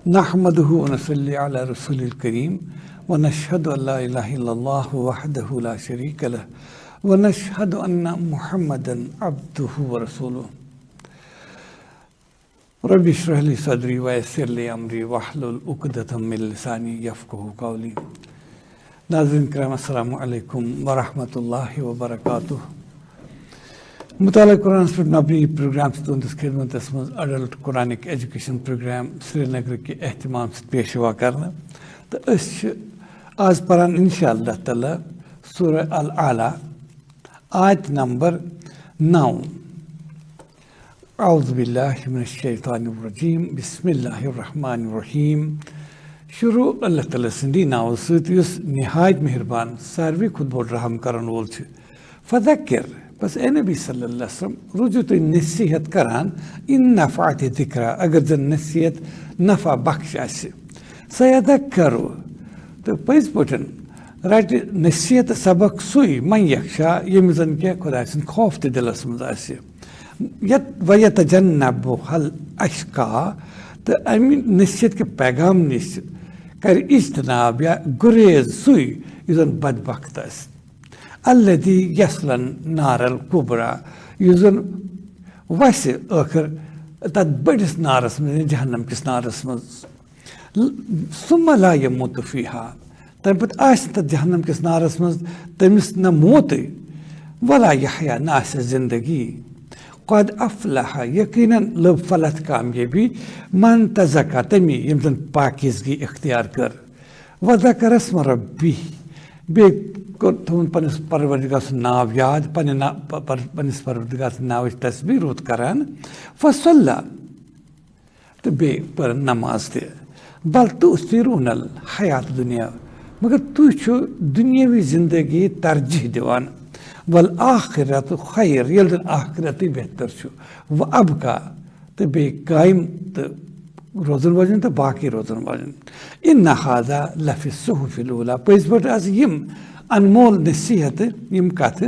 नहमदुहु व नसल्ली अला रसूलिल करीम व नशहदु अल्ला इलाहा इल्लल्लाह वहदहु ला शरीका लह व नशहदु अन्ना मुहम्मदन अब्दुहु व रसूलुहु। रब्बि इश्रह ली सदरी व यस्सिर ली अमरी वहलुल उक़दतम मिन लिसानी यफ़क़हू क़ौली। नाज़रीन किराम अस्सलामु अलैकुम व रहमतुल्लाहि व बरकातुहू। मुताला कुरान पर मबनी प्रोग्राम से तुंदस खिदमतस मज adult Quranic education programme Srinagar के एहतमाम से पेश हुआ करना। तो आज परान इंशाअल्लाह ताला सूरह अल आला आयत नंबर 9। औज़ु बिल्लाहि मिनश शैतानिर रजीम बिस्मिल्लाहिर रहमानिर रहीम। शुरू अल्लाह ताला सिंदी नाव सत युस निहायत मेहरबान सारवी खुद बोल रहम करन वोल छ। फज़क्किर बस ए नबी सल्लल्लाहु अलैहि वसल्लम रुजू तो नसीहत करान इन नफ़ात ज़िक्रा अगर जन नसीहत नफ़ा बख्श आसे सयदक्करु तो पज़ पटन रट नसीहत सबक सुई मन यख्शा यम जन के खुदा सन खौफ ते दिलस मज आसे यत वयतजन्नबु हल अशका तो अमी नसीहत के पैगाम निश कर इज्तनाब या गुरेज सुई युजन बदबख्त आस अल्लज़ी यस्लन नारल कुबरा युजन वैसे आखिर तद बड़िस नारस में जहन्नम किस नारस में सुम्मा ला यमूतु फीहा तब पत आस तद जहन्नम किस नारस में तमिस न मौत वला यहया न आस जिंदगी क़द अफ़लहा यकीनन लब फलत कामयाबी मन तज़क्का तमी यमजन पाकीज़गी इख्तियार कर व ज़करा अस्म रब्बी बे तुम पनिस परवरदिगार सुन नाव याद पनिस परवरदिगार सुन नाव तस्बीर होत करान फसल्ला तो बे पर नमाज दे बल तुसिरूनल हयात दुनिया मगर तू छो दुनियावी जिंदगी तरजीह दिवान वल आखिरत खैर यल्दन आखिरत बेहतर छो व अबका तो बे कायम तो रोजन वजन तो बाकी रोजन वजन इन हाजा लफी सुहुफिल ऊला पज़ पट आज यम अनमोल नसीहत यम कथ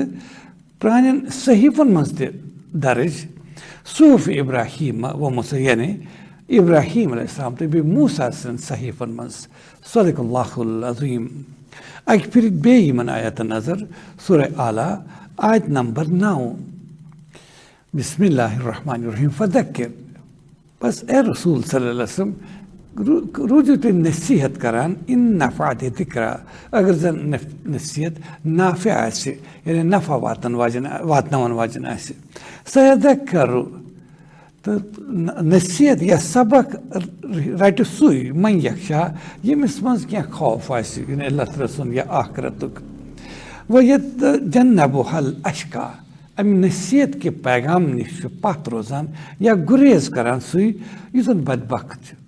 प्रान सहीफन मज दर्ज सूफ इब्राहिम व मूसा यानी इब्राहिम अलैहिस्सलाम तो बे मूसा सन सहीफन मज सदक़ल्लाहुल अज़ीम। अक फिर बे यमन आयत नजर सूरह आला आयत नंबर 9 बिस्मिल्लाहिर रहमानिर रहीम फज़क्किर बस ए रसूल सल्लल्लाहु अलैहि वसल्लम रुजू तो नसीहत करान इन नफ़ात ज़िक्रा अगर जन नसीहत नाफ़े आसे यानी नफ़ा वातनवन वाजन आसे सयदक्करु तो नसीहत या सबक रट सुई मन यख्शा यमिस मज क्या खौफ आसे यानी अल्लाह रसूल या आखिरतुक व यतजन्नबु हल अशका अमी नसीहत के पैगाम निश पत रोजान या गुरेज करान सुई युजन बदबख्त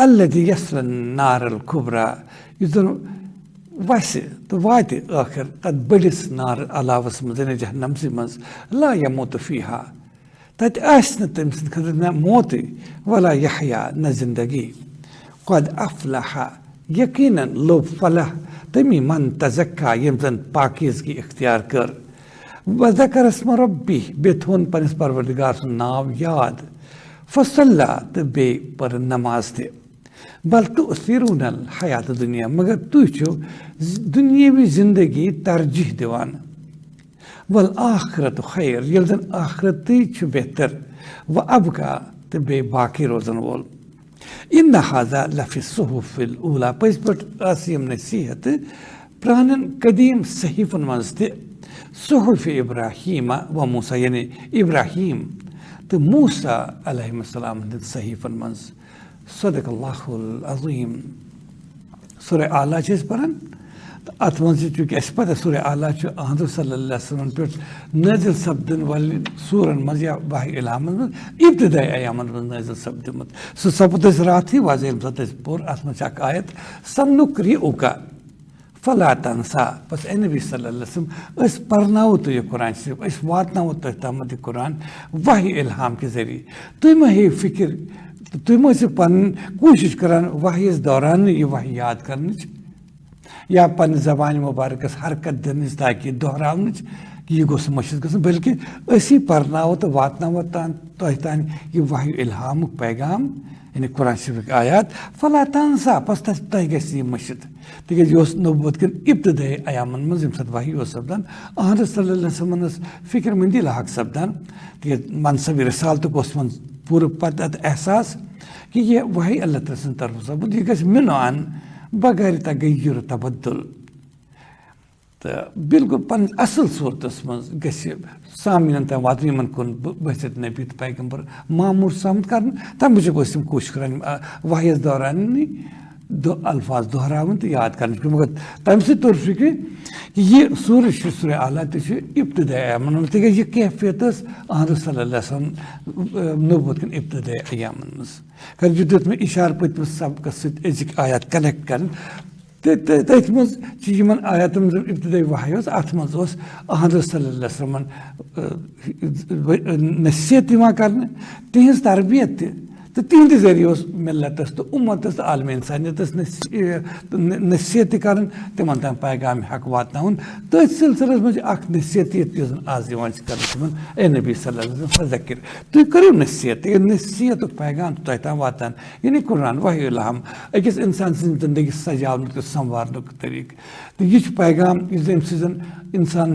अल्लज़ी यस्लन नारल कुबरा युजन वैसे तो वाते आखिर तद बड़िस नार अलावस मज जहन्नम से मज ला यमूतु फीहा तत आस न तम सन खद न मौत वला यहया न जिंदगी क़द अफ़लहा यकीनन लो फलाह तमी मन तज़क्का यम जन पाकीज़गी इख्तियार कर व ज़करा अस्म रब्बी बेथोन पनिस परवरदिगार सुन नाव याद फसल्ला तो बे पर नमाज दे बल तुसिरूनल हयात दुनिया मगर तू छो दुनियावी जिंदगी तरजीह दिवान वल आखिरत खैर यल्दन आखिरत छ बेहतर व अबका तो बे बाकी रोजन वोल इन हाजा लफी सुहुफिल ऊला पज़ पट आसियम नसीहत प्रानन कदीम सहीफन मज दे सुहुफ इब्राहिम व मूसा यानी इब्राहिम तो मूसा अलैहिस्सलाम सहीफन मज सदक़ल्लाहुल अज़ीम। सूरह आला छे परन अत मज चूँकि अस पता सूरह आला छ हज़रत सल्लल्लाहु अलैहि वसल्लम पे नाज़िल सपदन वाली सूरन मज या वही इल्हाम मज इब्तिदाई अयामन मज नाज़िल सपदमत सो सपद रात ही वाज़ सत पुर अत मज अक आयत सनुक़रिउका फला तंसा बस ए नबी सल्लल्लाहु अलैहि वसल्लम अस परनाओ तो ये कुरान शरीफ अस वातनाओ तो तमद कुरान वही इल्हाम के जरिए तुम हे फिक्र तुम से पन कोशिश करान वही दौरान ये वही याद करने या पन जबान मुबारकस हरकत दिन ताकि दोहरावन कि यह गोस मशद गसन बल्कि असी परनाओ तो वातनाओ तान ये वही इल्हाम पैगाम यानी कुरान शरीफ आयात फला तंसा पस तह गि मशिद तिज यह नबूवत कन इब्तदाई अयामन मज यम सत वही सपदान अहद सल्लल्लाहु अलैहि वसल्लम फिक्रमंदी लाक सपदान तिज मनसब रिसालत मन पूर पत एहसास कि यह वही अल्लाह तआला सद तरफ सपद यह गि मिन अन बगैर तगय्युर तबद्दुल तो बिल्कुल पन असल सूरत मज गि सामीन तम वात यमन कुन बहसत नबी तो पैगम्बर मामूर सामत कर तम मूजूब कोशिश कर वहयस दौरान दो अल्फाज दोहरावन तो याद कर मगर तम तोर फिक्र कि यह सूर सूर आला इब्तदाई अयामन तक यह कैफियत अहद सल्लल्लाहु अलैहि वसल्लम नबूवत कन इब्तदाई अयामन मज कर दुत मे इशार पतम सबक सजिक आयात कनेक्ट कर तथ मज आयातन इब्तदाई वहय अत मज अहद सल्लल्लाहु अलैहि वसल्लम नसीहत कर तिहज तरबियत तो तिहद जरिए मिलतस तो उम्मतस आलम इंसानियतस नसीहत कर तिम तम पैगाम हक वातन तथ सिलसिलस मज नसीहत आज कर ए नबी सल्लल्लाहु अलैहि वसल्लम फज़किर तुम करो नसीहत ये नसीहत पैगाम तह तम वातान यानी कुरान वही इल्हाम अकिस इंसान जिंदगी सजावन तो संवारन तरीक तो यह पैगाम अम इंसान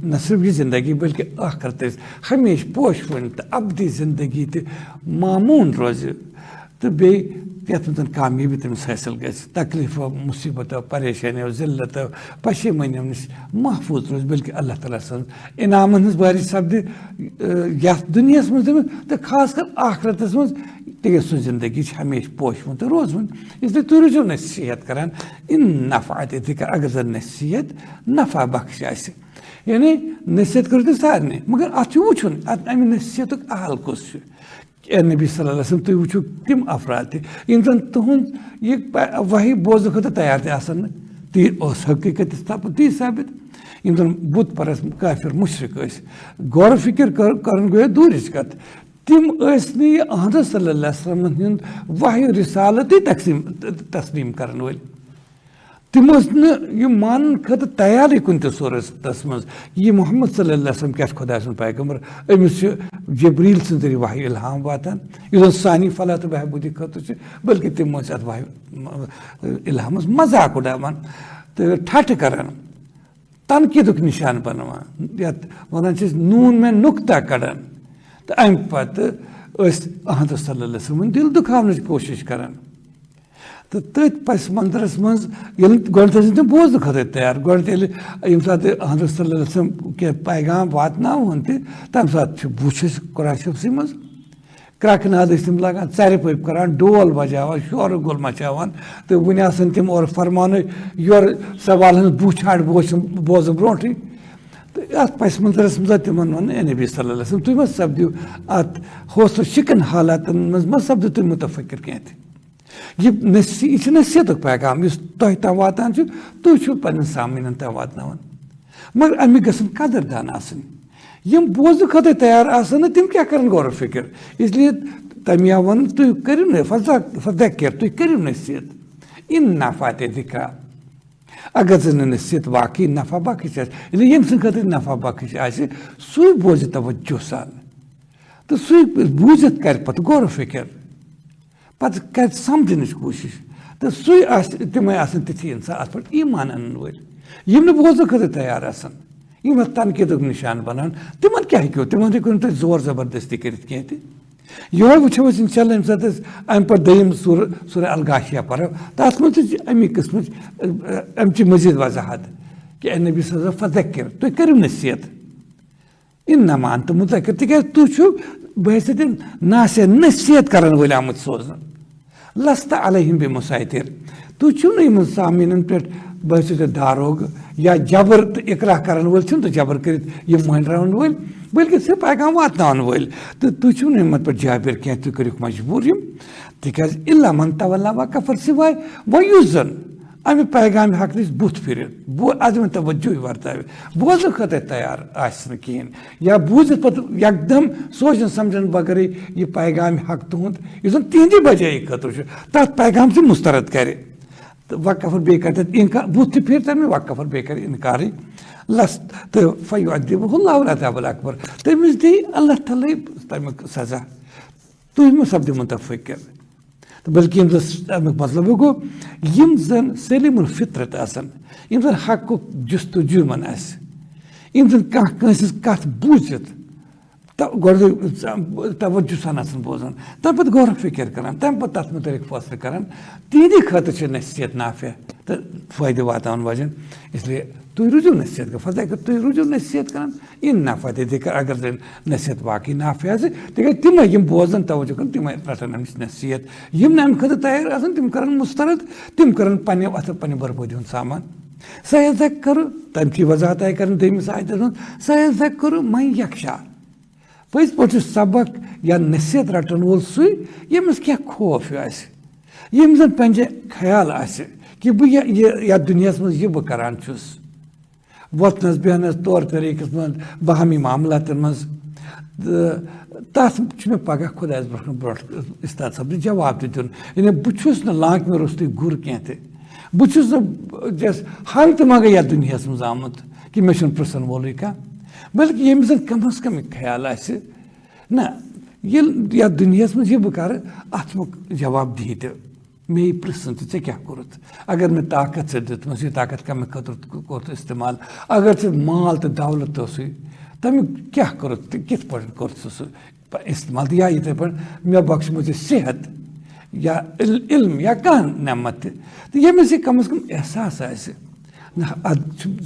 न सिर्फ यह जिंदगी बल्कि आखरत हमेश पोशवन तो अबदी जिंदगी तो मामून रोज तो बे कामयाबी तमिस हासिल ग तकलीफो मुसीबत परेशानियों जिल्लत पशेमानियों नश महफूज रोज बल्कि अल्लाह ताला सद इनामन हज बारिश सपद ये दुनिया मज तो खास कर आखरतस मज तिज सो जिंदगी हमेश पोशवन तो रोजवन इसलिए तुम रोजो नसीहत करान इन नफ़ात दिक्र अगर जन नसीहत नफ़ा बख्श यानी नसीहत करो तो सारे मगर अत वुन अमि नसीहत अहल कुस नबी सल्लल्लाहु अलैहि वसल्लम तुम वो तम अफराद यम जन तुहद यह वही बोजन खुद तैयार ती हकीकत ती साबित यम जन बुत परस काफिर मुशरिक गौर फिक्र कर गो दूर कत तम अहद सल्लल्लाहु अलैहि वसल्लम हुंद वही रिसालत तस्लीम कर वल तम मान खत तैयार कुन सूरतस मज यह मोहम्मद सल्लल्लाहु अलैहि वसल्लम क्या खुदा सुन पैगम्बर अमिस जबरील सद जरिए वही इल्हाम वातान यह सानी फलाह तो बहबूदी खत बल्कि तम अत वही इल्हाम मजाक उड़ावान तो ठठ करान तनकीदुक निशान बनवान ये वन नून में नुक्ता कड़ान तो अम पत अहद सल्लल्लाहु अलैहि वसल्लम दिल दुखावन कोशिश करान तो तथ पस मंदरस मज गोत बोजन खुद तैयार गोत यम सात अहद सल्लल्लाहु अलैहि वसल्लम के पैगाम वातनावन तम सात बुछस कुरान शरीफ मज क्रकनाद तम लगान चर पप करान डोल बजावान शोर गुल मचावान तो वन तम और फरमान योर सवाल बुछ बोज ब्रोटे तो अत पस मंजरस मज तम वन नबी सल्लल्लाहु अलैहि वसल्लम तुम सपदो अत हौसला शिकन हालात मज सपदो तुम मुतफिक्र कह यह नसीहत पैगाम तह तम वातान तुम पे सामीन तम वातान मगर अमि गसन कदरदान यम बोजन खुद तैयार तम क्या कर गौर फिक्र इसलिए तमिया वन तुम करो फज़किर तुम करो नसीहत इन नफ़ात दिक्रा अगर जन नसीहत वाकई नफ़ा बख्श यम सद नफ़ा बख्श सू बोज तवज्जो सान तो सू बूझत कर पत गौर फिक्र पत कर समझन कोशिश तो सू तम तिथि इंसान अत पे ईमान अन वल यम बोजन खुद तैयार यम तनकीद निशान बनान तिम क्या हेको तिम हेको तुम जोर जबरदस्ती कर ये वो इंशाल्लाह यम सात अम पे दयम सूर अलगाशिया पर तथ मज अमी किस्म अमच मजीद वजाहत कि नबी सल्लल्लाहु अलैहि वसल्लम फज़किर तुम करो नसीहत इन्नमा अंत मुज़क्किर तिकाज तुम बहसत नासे नसीहत करन वल आमुत सोजन लस्त अलैहिम बिमुसैतिर तुम सामीन पे बहसत दारोग या जबर तो इकरा करन वल तो जबर कर महरावन वल बल्कि से पैगाम वातनावन वल तो तुम मत पे जाबिर कह तुम करो मजबूर तिकाज इल्ला मन तवल्ला व कफर सिवाय वह जन अमि पैगाम हक नश बुत फिर अदम तवज्जो वर्त बोजन खुद तैयार कहें या बूझित पे एकदम सोचन समझन बगैर यह पैगाम हक तुंद यह तिहद बजाय खतर तथ पैगाम से मुस्तरद कर वकफर बे कर बुत फिर तमें वकफर बे कर इनकार लस तो फ़युअद्दिबुहुल्लाहुल अकबर तमिस दी अल्लाह ताला तमिक सजा तुम सपद मुतफिक्र तो बल्कि अमिक मतलब गो यम जन सलीमुल फितरत आसन यम जन हक जुस्तजू मन आस यम जन कत बूझित तवज्जो सान बोजान तम पे गौर फिक्र करान तम पे तथ मुतलिक फैसले करान तिहंदि खतर नसीहत नाफिया तो फायदे वातान वजन इसलिए तुम रुजू नसीहत कर फजा कर तुम रुजू नसीहत करान इन नाफा दे कर अगर जन नसीहत वाकई नाफिया तिक तम यम बोजान तवज्जो कर तम रटन अमिस नसीहत यम ना खतर तैयार आसान तम करान मुस्तरद तम करान पन्ने अथ पन्ने बर्बादी हुंद सामान सह करो तमची वजाहत आय कर दमिस आयत सह करो मैं यक्षा पज पे सबक या नसीहत रटन वोल सु यमिस क्या खौफ यम जन पे ख्याल कि बह दुनिया मज यह बह करान वोथनस बेहनस तौर तरीक मज बहमी मामलातन मज तथ मे पगह खुदायस ब्रोह उस्ताद साहब जवाब दिन यानी बहुत लाक मे रोस्त गुर कह जस हाल तो मगर यथ दुनिया मज आमुत कि मे पृसन वोल कह बल्कि यम जन कम अज कम ख्याल ना ये दुनिया मज बह कर अत मुक जवाब दी तो मे पृसन ऐ क्या कोरुत अगर मे ताकत दितम यह ताकत कम खतर कोर इस्तेमाल अगर ऐ माल तो दौलत तमिक क्या कोरुत कित कोर इस्तेमाल या इथे मे बख्श मुझे सेहत या इल्म या कह नेमत तो यमिस कम अज कम एहसास ना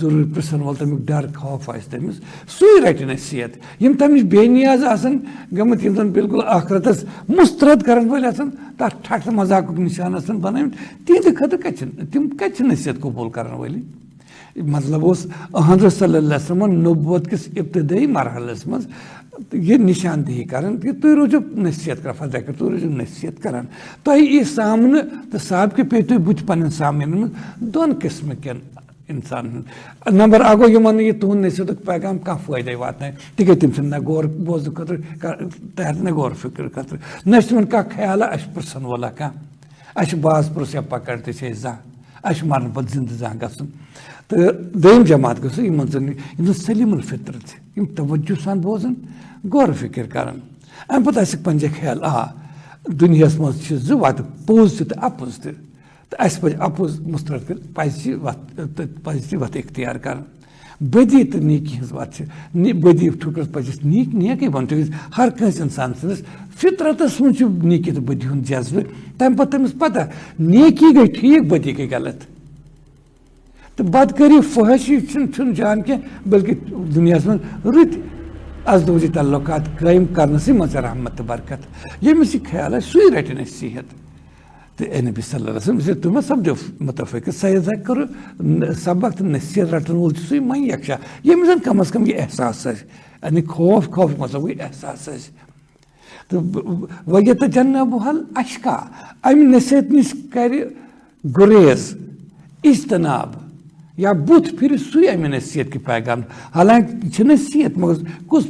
जरूर पृसन वोल तमिक डर खौफ तमिस सु रट नसीहत यम तमिश बेनियाज आसन गमत यम जन बिल्कुल आखरतस मुस्तरद करन वल आसन ता ठट मजाक निशान आसन बनाम तिहंद खतर तम कत नसीहत कबूल करन वली मतलब हजरत सल्लल्लाहु अलैहि वसल्लम नबुवत किस इब्तदाई मरहलस मज ये निशानदेही करान कि तुम रोजो नसीहत कर फजा कर तुम रोजो नसीहत करान तो यह सामने तो साहब के पे तुम बुत पन सामने में दोन किस्म के इंसान नंबर अगो यमन यह तुहद नसीहत पैगाम कह फायदे वात तिक तम ना गौर बोजन खतर तहत ना गौर फिक्र खतर न तम कह ख्याल पृसन वोला कह बाज पुरुष या पकड़ ते जा मरन पे जिंद जा गन तो दोम जमात गो इन जन सलीमुल फितरत यम तवज्जो सान बोजान गौर फिक्र करान अम पे पंजे ख्याल दुनिया मज वत पोज तो अपोज तो अपोज मुस्तरद कर पज वत इख्तियार कर बदी तो नीकी हज वत बदी ठुकरस पजस नेक बन हर कंस इंसान सस फितरतस मज नीकी तो बदी हुंद जज्बे तम पे तमिस पता नेकी गई ठीक बदी गई गलत तो बदकरी फहशी जान क्या बल्कि दुनिया में रुत अजदोजी तल्लुकात कायम करने मज रहमत बरकत यमिस ख्याल सु रट नसीहत तो नबी सल्लल्लाहु अलैहि वसल्लम तुम सपदो मुतफिक सह करो सबक तो नसीहत रटन वोल सु मैं यक्षा यम जन कम अज कम यह एहसास यानी खौफ मतलब वह एहसास तो वह तो जन्नबुहल अशका अमि नसीहत नश कर गुरेज इज्तनाब या बुत फिर सु अमि नसीहत के पैगाम हालांकि नसीहत मगर कुस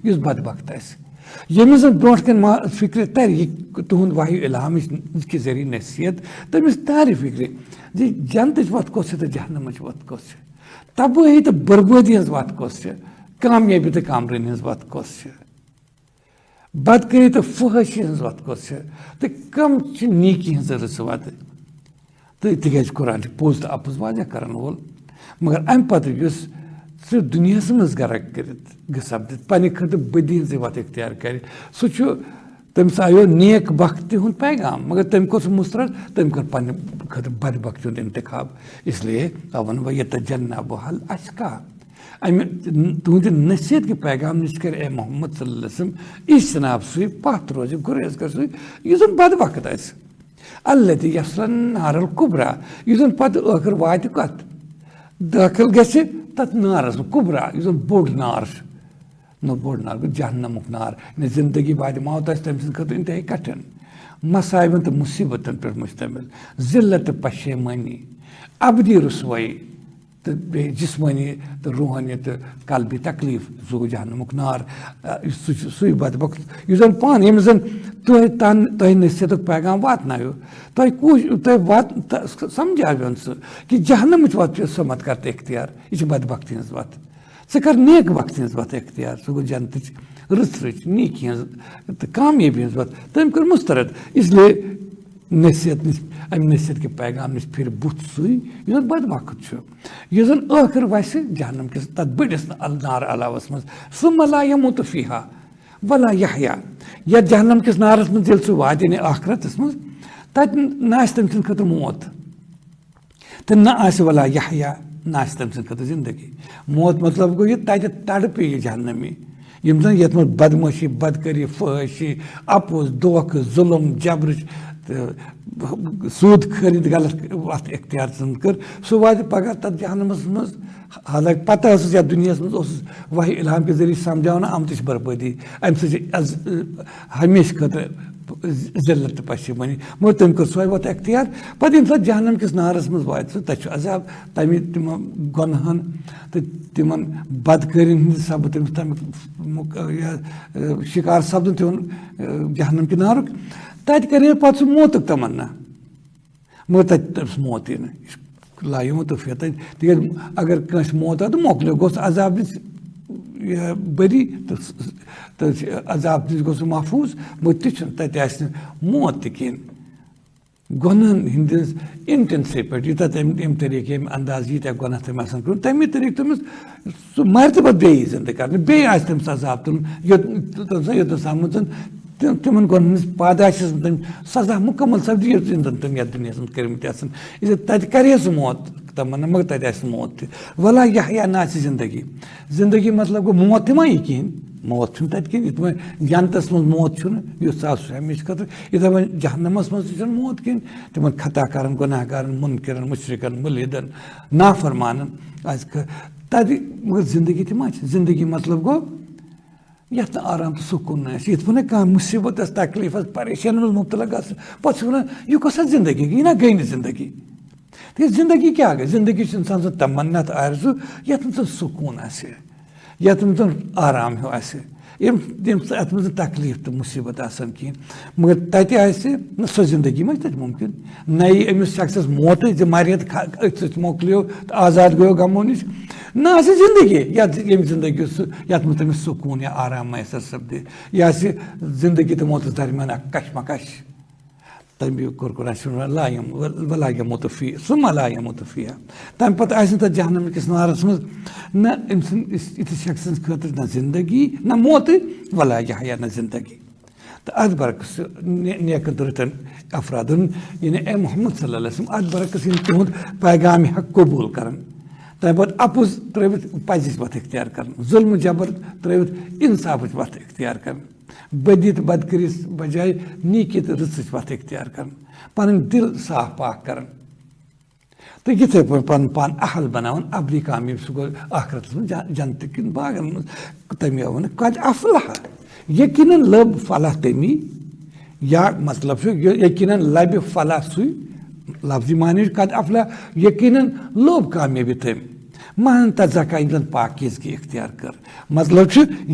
इस बदबख्त यमिस ब्रोह कन फिक्र तर तुहद वायु इलाम के जरिए नसीहत तमिस तार फिक्र जी जन्नत वत कस तो जहन्नम वत कस तबाही तो बर्बादी हज वत कस कामयाबी तो कामरानी हज वत कस बदकरी तो फहशी हज वत कस तो कम नीकी हज रस वत तो तिक कुरान पोज तो अपोज वाजा करन वोल मगर अम पे सिर्फ दुनिया मज गरक कर सपद पे खत बदी हज वत इख्तियार कर सह तमिस आयो नेक बख्त हुंद पैगाम मगर तम कोर मुस्तरद तम कर पे खत बदबख्त हुंद इंतखाब इसलिए वन वह ये तजन्नबुहल अशका अमि तुहद नसीहत के पैगाम नश कर ए मोहम्मद सल्लल्लाहु अलैहि वसल्लम इज्तनाब सु पत रोज गुरेज कर सु यह बदबख्त अल्लती यस्लन नारल कुबरा यह पे आखिर वात कत दाखिल गि तथ नारस कुबरा यह बोड़ नार न बोड़ नार गो जहन्नमुक नार जिंदगी बाद मौत तम सद इंतहाई कठिन मसाइबन तो मुसीबतन पे मुश्तमिल जिल्लत पशेमानी अबदी रसवाई तो जिस्मानी तो रूहानी तो कल्बी तकलीफ सह गो जहन्नमुक नार सु बदबख्त यह जन पान यम जन तुह नसीहत पैगाम वातनायो तुह समझावन सह कि जहन्नम वत सह मत कर इख्तियार यह बदबख्ती हज वत सह कर नेक बख्ती हज वत इख्तियार सह गो जन्नत रच नीकी हज तो कामयाबी हज वत तम कर मुस्तरद इसलिए नसीहत नश अमि नसीहत के पैगाम नश फिर बुत सुई यह बद वक्त यह जन आखिर वैसे जहन्नम किस तथ बड़िस नार अलावस मज सुम्मा ला यमूत फीहा वला यहया या जहन्नम किस नारस मज येल सु वात यानी आखिरतस मज तत न आसि तम सद खतर मौत तो न आसि वला यहया न आसि तम सद खतर जिंदगी मौत मतलब गो ये तत तड़पे ये जहन्नमी यम जन यथ मज बदमाशी बदकरी फहशी अपोज धोख जुल्म जबर सूद खरीद गलत वत इख्तियार कर सह वात पगह तथ जहन्नमस मज हालांकि पता या दुनिया मज वही इल्हाम के जरिए समझाना आमत बर्बादी अम हमेशा खतर जिल्लत तो पशेमानी मगर तम कर सह वत इख्तियार पे ये जहन्नम किस नारस मज वात सह तक अजाब तमें तम गुनहन तो तिमन बदकरी हंद सब तमिक शिकार सपदन तिमन जहन्नम के नारुक तत करे पे सह मौतुक तमन्ना मगर तस मौत यी लायमो तो फिर तिक अगर कस मौत तो मोकलो गोस अजाब बरी तो अजाब गोस महफूज मगर तत मौत तहन गुनहन हंदिस इंटेंसिव पे यूत अम तरीके अंदाज यीत्या गुनह तम कर तमें तरीके तमिस सह मर तो पे जिंदगी कर बे तमिस अजाब तुल योतन समझ तिमन गुनहस पादाश तम सजा मुकम्मल सब्जी तम ये दुनिया कर्मत तत करे सह मौत तमन्ना मगर तत मौत वला यहया न जिंदगी जिंदगी मतलब गो मौत मा यी कहें मौत तत कहें इत जनतस मज मौत युस हमेशा खतर इत वो जहन्नमस मज मौत कहें तिम खता कर गुनाहगार मुनकरन मुशरिकन मुलिदन नाफरमानन तत मगर जिंदगी तमा जिंदगी मतलब गो यथ आराम तो सुकून ये पे कह मुसीबत तकलीफ परेशान में मुबतला ग पे यह कस जिंदगी यह ना गई जिंदगी तो जिंदगी क्या गई जिंदगी इंसान सो तमन्ना तो आरजू यथ में सुकून यथ में आराम हो अत मज तकलीफ तो मुसीबत कहें मगर तत न सो जिंदगी मा तत मुमकिन नई अमिस शख्स मौत मरियत अथ मोकलियो तो आजाद गयो गमो नश न जिंदगी यम जिंदगी यथ में तमिस सुकून या आराम मैसर सपदे यह जिंदगी तो मौत दरमियान कशमकश तमें कोर वला यमूत फीहा सुम्मा ला यमूत फीहा तम पे तथ जहन्नम किस नारस मज न इस शख्स खतर न जिंदगी न मौत वला यहया न जिंदगी तो अत बरकस नेकन तो रुतन अफरादन यानी ए मोहम्मद सल्लल्लाहु अलैहि वसल्लम अत बरकस तुंद पैगाम हक कबूल कर तम पे अपुज त्रित पजिश वत इख्तियार कर जुल्म जबर त्रित इंसाफ वत इख्तियार कर बदी तो बदकरी बजाय नीकी तो रुच वत इख्तियार कर पन दिल साफ पाक कर तो ये पन पान अहल बनावन अबली कामयाब सह गो आखरत जन्नत किन बागन तमें वन कद अफलह यकीनन लब फलाह तमी या मतलब यकीनन लब फलाह सु लफ्जी माने कद अफलह यकीनन लोब कामयाबी तम मान तजका इन पाकीज़गी इख्तियार कर मतलब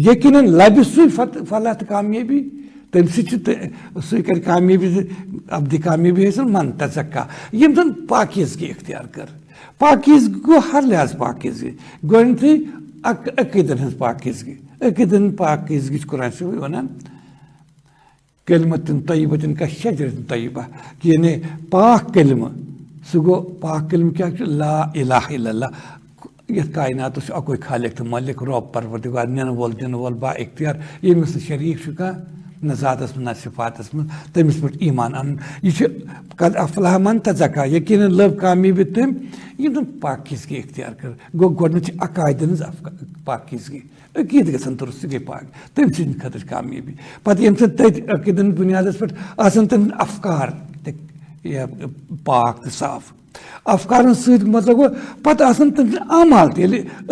यकीनन लब सु फलाह तो कामयाबी तम सह कर कामयाबी अबदी कामयाबी हासिल मन तजक्का यम जन पाकीज़गी इख्तियार कर पाकीज़गी गो हर लिहाज पाकीज़गी गोथी अकीदन हज पाकीज़गी अकीदन पाकीज़गी कुरान शरीफ वनान कलिमतुन तय्यबतुन का शजरतुन तय्यबा यानी पाक कलिम सह गो पाक कलिम क्या ला इलाहा इल्लल्लाह यथ कायनात अकोई खालिक तो मलिक रब परवरदिगार निन वोल दिन वोल बा इख्तियार यमिस शरीक कह न ज़ातस न सिफातस में तमिस पे ईमान अन यह कद अफलाह मन तजका यकीन लब कामयाबी तम यम पाकीज़गी इख्तियार कर गो गोडनच अकायदन पाकीज़गी अकीद गसन दुरुस्त गई पाक तम सद खतर कामयाबी पे यम अकीदन बुनियादस पे तम अफकार पाक तो साफ अफकार मतलब गो पे तम अमाल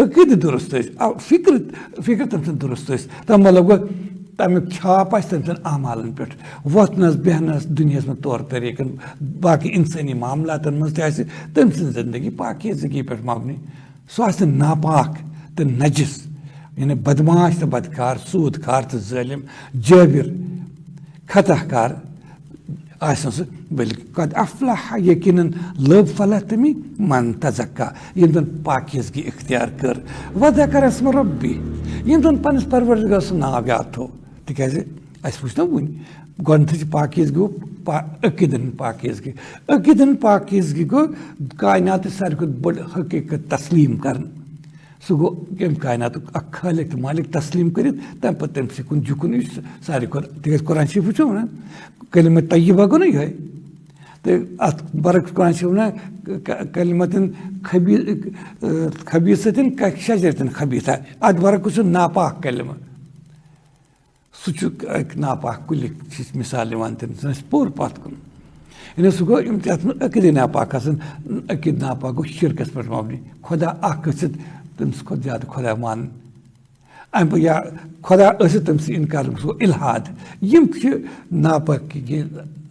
अकीद दुरुस्त फिक्र तम दुरुस्त तम मतलब गो तमिक छाप तम अमालन पे वोथनस बहनस दुनिया में तौर तरीकन बाकी इंसानी मामलातन मज तम जिंदगी पाकीज़गी पे मबनी सह नापाक तो नजिस यानी बदमाश तो बदकार सूद खार तो जालिम जाबिर खतहकार बल्कि कद अफलाह यकीनन लब फलाह तमी मन तजक्का यम जन पाकीज़गी इख्तियार कर वज़कर अस्म रब्बी यम जन पन्निस परवरदिगार सुन नाव याद थो तिकाज اَسہِ وٕچھ نا وٕنۍ گۄڈنٮ۪تھٕے پاکیٖزگی گوٚو عقیٖدن پاکیٖزگی عقیٖدن پاکیٖزگی گوٚو کایناتٕچ ساروی کھۄتہٕ بٔڑ حقیٖقت تسلیٖم کَرٕنۍ سُہ گوٚو ییٚمہِ کایناتُک اکھ خالق تہٕ مالک تسلیٖم کٔرِتھ تَمہِ پَتہٕ تٔمۍ سٕے کُن جُکُن یہِ چھُ ساروی کھۄتہٕ تِکیٛازِ قرآن شریٖف وٕچھو وَنان کلمہ طیبہ گوٚو نا یِہوٚے تہٕ اَتھ برعکس قرآن شریٖف وَنان کلمتن خبیٖثتن شجرتن خبیٖثہ اَتھ برعکس چھُ ناپاک کلمہ سُہ چھُ اَکہِ ناپاک کُلِک چھِ مِثال یِوان دِنہٕ سُہ آسہِ پوٚر پَتھ کُن یعنی سُہ گوٚو یِم تہِ اَتھ منٛز عقیٖدے ناپاک آسان عقیٖد ناپاک گوٚو شِرکَس پٮ۪ٹھ مبنی خۄدا اکھ ٲسِتھ تٔمِس کھۄتہٕ زیادٕ خۄدا مانٕنۍ اَمہِ پَتہٕ یا خۄدا ٲسِتھ تٔمۍ سٕے اِنکار سُہ گوٚو اِلحاد یِم چھِ ناپٲکی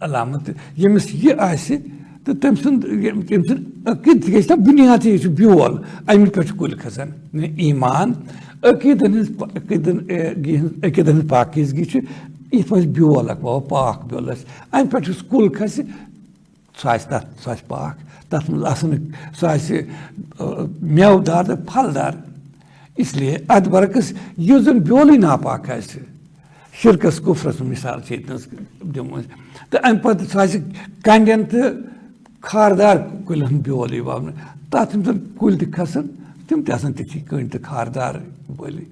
علامت ییٚمِس یہِ آسہِ تہٕ تٔمۍ سُنٛد عقیٖد تِکیٛازِ چھُنہ بُنیاد یہِ چھُ بیول اَمہِ پٮ۪ٹھ چھُ کُلۍ کھسان ایٖمان عقیٖدن ہٕنٛز پاکیٖزگی چھِ یِتھ پٲٹھۍ بیول اکھ وَوو پاک بیول آسہِ اَمہِ پٮ۪ٹھ یُس کُل کھسہِ سُہ آسہِ پاک تَتھ منٛز آسن نہٕ سُہ آسہِ مٮ۪وٕ دار تہٕ پھل دار اِسلیے اَتھ برعکس یُس زَن بیولٕے ناپاک آسہِ شِرکَس کُفرَس مِثال چھِ ییٚتنَس دِمو أسۍ تہٕ اَمہِ پَتہٕ سُہ آسہِ کَنڈٮ۪ن تہٕ خاردار کُلٮ۪ن ہُنٛد بیول یی وَونہٕ تَتھ یِم زَن کُلۍ تہِ کھسان تِم تہِ آسان تِتھی کٔنۍ تہٕ خاردار بٲلی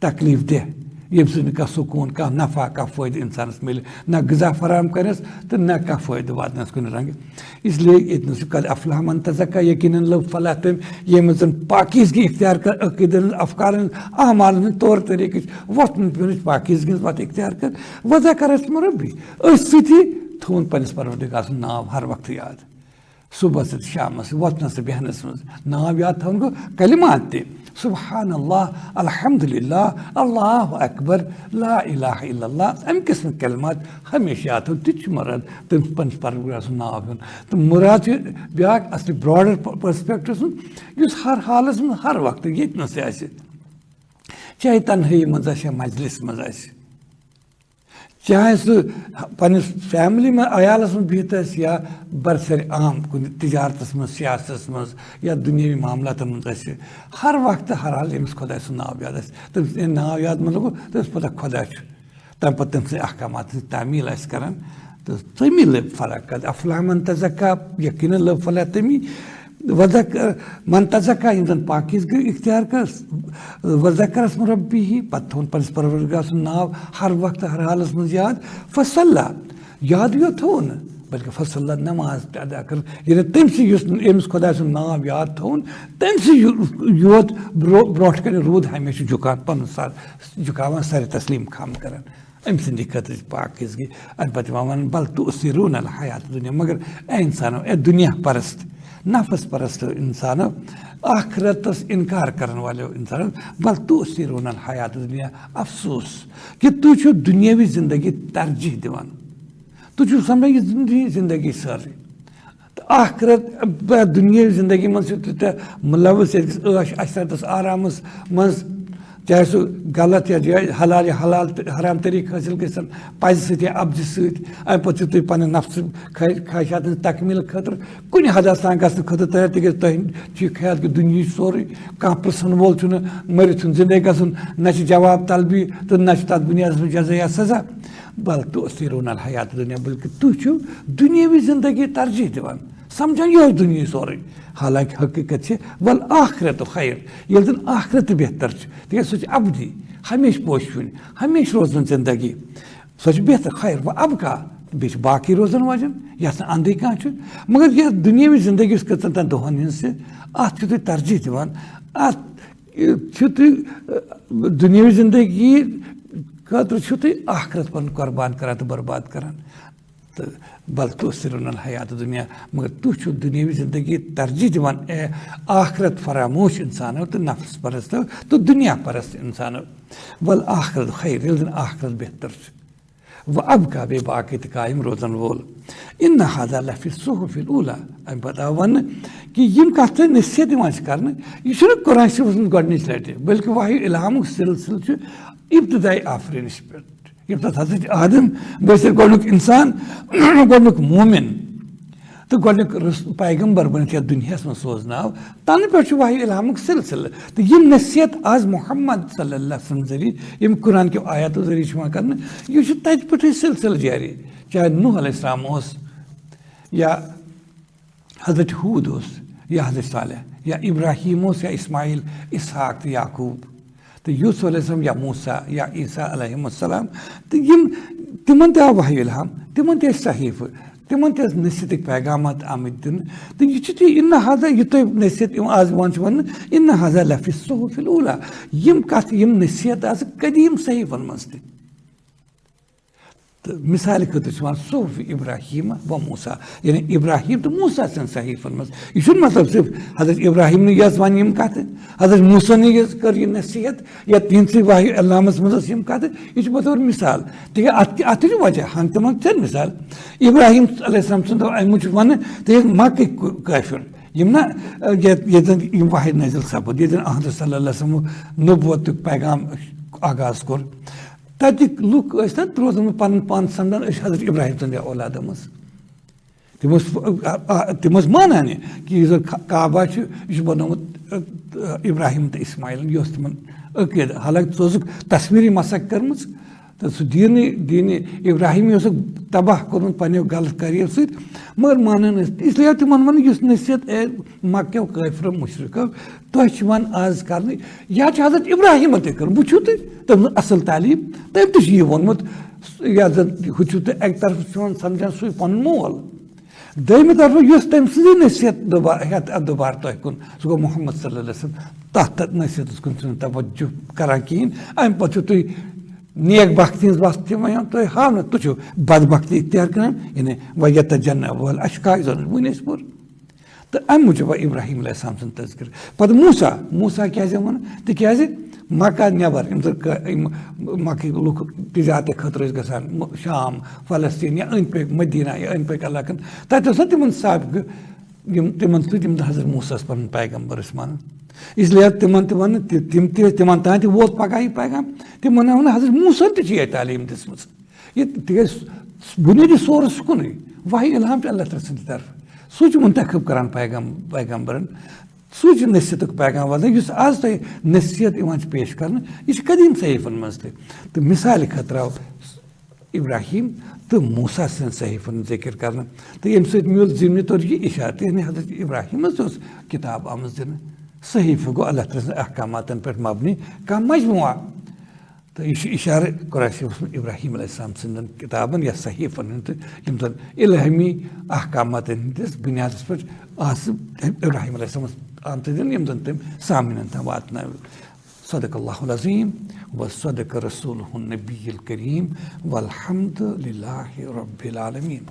تکلیٖف دہ ییٚمہِ سۭتۍ نہٕ کانٛہہ سکوٗن کانٛہہ نفع کانٛہہ فٲیدٕ اِنسانَس مِلہِ نہ غذا فراہم کَرٮ۪س تہٕ نہ کانٛہہ فٲیدٕ واتنَس کُنہِ رنٛگہٕ اِسلیے ییٚتنَس چھُ قد افلح من تزکا یقیٖنن لٔب فلاح تٔمۍ ییٚمہِ زَن پاکیٖزگی اختیار کٔر عقیٖدن ہٕنٛز افکارن ہٕنٛز اعمالن ہٕنٛدۍ طور طریٖقٕچ وۄتھُن بیٚہنٕچ پاکیٖزگی ہٕنٛز وَتھ اختیار کٔر وَضا کر اَسہِ رۄبی أتھۍ سۭتی تھوٚوُن پنٛنِس پروردِگار سُنٛد ناو ہر وقتہٕ یاد صُبحس تہٕ شامَس وۄتھنَس تہٕ بیٚہنَس منٛز ناو یاد تھاوُن گوٚو کلمات تہِ سبحان اللہ الحمدُاللہ اللہ اکبر لا الہ الا اللہ اَمہِ قٕسمٕکۍ کلمات ہمیشہِ یاد تھاوُن تہِ چھُ مُراد تٔمِس پنٛنِس پروردِگار سُنٛد ناو ہیوٚن تہٕ مُراد چھُ بیٛاکھ اَصلی براڈر پٔرسپیکٹِو سُنٛد یُس ہر حالس منٛز ہر وقتہٕ ییٚتنَس تہِ آسہِ چاہے تنہٲیی منٛز آسہِ یا مجلِس منٛز آسہِ چاہے سُہ پنٛنِس فیملی منٛز عیالَس منٛز بِہِتھ آسہِ یا برسرِ عام کُنہِ تِجارتَس منٛز سیاستَس منٛز یا دُنیٲوی معاملاتَن منٛز آسہِ ہر وقتہٕ ہر حال ییٚمِس خۄداے سُنٛد ناو یاد آسہِ تٔمِس ییٚلہِ ناو یاد مطلب گوٚو تٔمِس پَتہ خۄدا چھُ تَمہِ پَتہٕ تٔمۍ سٕنٛدۍ احکاماتَن ہٕنٛز تعمیٖل آسہِ کَران تہٕ تٔمی لٔب فلاح قد افلح من تزکا یقیٖنن لٔب فلاح تٔمی من تزکا یِم زَن پاکیٖزگی اختیار کٔر وذکرس رۄبی پَتہٕ تھوٚوُن پنٛنِس پروردِگار سُنٛد ناو ہر وقتہٕ ہر حالَس منٛز یاد فصلہ یادٕے یوت تھوٚوُن نہٕ بلکہِ فصلہ نماز تہِ ادا کٔر ییٚلہِ تٔمۍ سٕے یُس ییٚمِس خۄداے سُنٛد ناو یاد تھوٚوُن تٔمۍ سٕے یوت برونٛٹھ کَنہِ روٗد ہمیشہِ جُکان پَنُن سر جُکاوان سرِ تسلیٖم خم کَران أمۍ سٕنٛدی خٲطرٕ چھِ پاکیٖزگی اَمہِ پَتہٕ یِوان وَنان بل تُؤثِروٗن الحیات دُنیا مگر اے اِنسانو اے دُنیا پرست نفس پرست اِنسانو آخرتس اِنکار کرن والیو اِنسانو بل تُؤثِروٗن الحیات دُنیا افسوٗس کہِ تُہۍ چھِو دُنیٲوی زندگی ترجیح دِوان تُہۍ چھِو سمجھان یہِ زندگی سٲرٕے تہٕ آخرت دُنیٲوی زندگی منٛز چھِ تیٖتیٛاہ مُلوث ییٚتہِ گژھِ عٲش عشرتس آرامس منٛز چاہے سُہ غلط یا حلال یا حلال حرام طریٖقہٕ حٲصِل گژھن پزِ سۭتۍ یا اَبزِ سۭتۍ اَمہِ پَتہٕ چھِو تُہۍ پنٕنہِ نفسہٕ خٲہِشات ہٕنٛز تکمیٖل خٲطرٕ کُنہِ حدس تام گژھنہٕ خٲطرٕ تیار تِکیٛازِ تۄہہِ چھُ یہِ خیال کہِ دُنیا چھُ سورُے کانٛہہ پرٛژھن وول چھُنہٕ مٔرِتھ چھُنہٕ زِندے گژھُن نہ چھِ جواب طلبی تہٕ نہ چھُ تَتھ بُنیادس منٛز جزا یا سزا بل تُؤثِروٗن الحیات دُنیا بلکہِ تُہۍ چھِو دُنیٲوی زندگی ترجیح دِوان سمجھان یِہوٚے دُنیا سورُے حالانکہِ حقیٖقت چھِ ول آخرت خیر ییٚلہِ زن آخرت تہِ بہتر چھُ تِکیٛازِ سُہ چھِ اَبدی ہمیشہِ پوشوٕنۍ ہمیشہِ روزان زندگی سۄ چھِ بہتر خیر وۄنۍ اَبکا بیٚیہِ چھِ باقٕے روزان واجٮ۪ن یَتھ نہٕ اَندٕے کانٛہہ چھُ مگر یَتھ دُنیٲوی زندگی یُس کٔژَن تام دۄہَن ہِنٛز چھِ اَتھ چھِو تُہۍ ترجیح دِوان اَتھ چھِو تُہۍ دُنیٲوی زندگی خٲطرٕ چھِو تُہۍ آخرت پَنُن قۄربان کَران تہٕ برباد کَران تہٕ بل تُؤثِروٗن الحیات دُنیا مگر تُہۍ چھِو دُنیٲوی زندگی ترجیح دِوان اے آخرت فراموش اِنسانو تہٕ نفس پرستو تہٕ دُنیا پرست اِنسانو ول آخرت خیر ییٚلہِ زن آخرت بہتر چھُ وۄنۍ اَبکا بیٚیہِ باقٕے تہِ قایِم روزن وول اِنَّ ہذا لفی الصُحُفِ الأوٗلیٰ اَمہِ پَتہٕ آو وَننہٕ کہِ یِم کَتھ تۄہہِ نصیحت یِوان چھِ کرنہٕ یہِ چھُنہٕ قرآن شریٖفَس منٛز گۄڈنِچ لَٹہِ بٔلکہِ وحی اِلہامُک سِلسِلہٕ چھُ اِبتِدایی آفریٖنٕچ پٮ۪ٹھ ییٚمہِ ساتہٕ حضرت آدم بٲسِر گۄڈنیُک اِنسان گۄڈنیُک مومِن तो गोडनिक पैगंबर बनित यथ दुनियास में सोजनाव तन पे वही इल्हामुक सिलसिल तो ये नसीहत आज मोहम्मद सल्लल्लाहु अलैहि वसल्लम जरिए यम कुरान के आयतों जरिए करने ये तत पे सिलसिल जारी चाहे नूह अलैहिस्सलाम या हजरत हूद या हजरत सालेह या इब्राहिम या इस्माइल इसहाक तो याकूब तो यूसुफ अलैहिस्सलाम या मूसा या ईसा अलैहिस्सलाम तो यम तिमन ते आव वही इल्हाम तिमन ते सहीफ तिमन ते नसीहत पैगाम आमद दिन तो ये इन हाजा ये तो नसीहत आज वन इन हाजा लफी सुहुफिल ऊला यम कथ यम नसीहत आज कदीम सहीफन मज तो मिसाल खतर सुफ इब्राहिम व मूसा यानी इब्राहिम तो मूसा सन सहीफन मज यह मतलब सिर्फ हजरत इब्राहिम ने यह वन यम कथ हजरत मूसा ने यह कर यह नसीहत या तीन सी वाहि अल्लामस मज यम कथ यह बतौर मिसाल ठीक है अत वजह हन तमन चल मिसाल इब्राहिम अलैहिस्सलाम सुन अम मूजूब वन तो मक्के काफिर यम ना ये वाहि नजिल सपद ये अहमद सल्लल्लाहु अलैहि वसल्लम नबुवत पैगाम आगाज कोर तक लुक रोजन पन पान समझान हजरत इब्राहिम सद औलाद तम मानान कि काबा यह बनोमुत इब्राहिम तो इस्माइल यह तम अकीद हालांकि सोजुक तस्वीरी मसक कर्म तो सह दीन इब्राहिम तबाह कोर्मुत पन्ने गलत करियर सत मगर मानान इसलिए तिमन वन इस नसीहत मक्यो काफिरो मुशरिको तुम आज कर या हजरत इब्राहिम ते कर वो तम असल तालीम तम तह वोनमुत या जन हूँ एक तरफ समझान सू पन मोल दोयमि तरफ तम सी नसीहत दुबार तह कुन सह गो मोहम्मद सल्लल्लाहु अलैहि वसल्लम तथ नसीहत कुन तवज्जो करान कहें अम पे तुम नेक बख्ती वस्ती वन तुम हाव ना तुम बदबख्ती इख्तियार कर यानी वयत जन्न वल अशका वन पुर तो अम मूजूब इब्राहिम अलैहिस्सलाम सन तज़किर पे मूसा क्या वन तिक मक्का नबर मक्क लुक तिजारत खतर गसान शाम फलस्तीन या अंद पे मदीना या अंद पे इलाकन तत तिमन साबिक तिमन हजरत मूसस पन पैगम्बर मान इसलिए तिमन तिमन तान वोत पगह यह पैगाम तिम वन हजरत मूसा ये तालीम दिसम ये तिज बुनियादी सोर्स कुन वही इल्हाम अल्लाह तआला सद तरफ सू मुंतखब करान पैगम्बरन सू नसीहत पैगाम वाजन आज तुम नसीहत पेश कर यह कदीम सहीफन मज तो मिसाल खतर आव इब्राहिम तो मूसा सन सहीफन जिक्र कर तो यम सत मिल ज़िम्नी तौर यह इशारत यानी हजरत इब्राहिम किताब आम दिन सहीफ गो अल्लाह तआला अहकामातन पे मबनी का मजमुआ तो यह इशारे कुरान इब्राहिम अलैहिस्सलाम सदन किताबन या सहीफन तो यम जन इल्हामी अहकामातन हंदिस बुनियाद पे इब्राहिम अलैहिस्सलाम आमत दिन यम जन तम सामिनन तम वातन सदक़ल्लाहुल अज़ीम व सदक़ रसूलुहुन नबीयुल करीम वल्हम्दुलिल्लाहि रब्बिल आलमीन।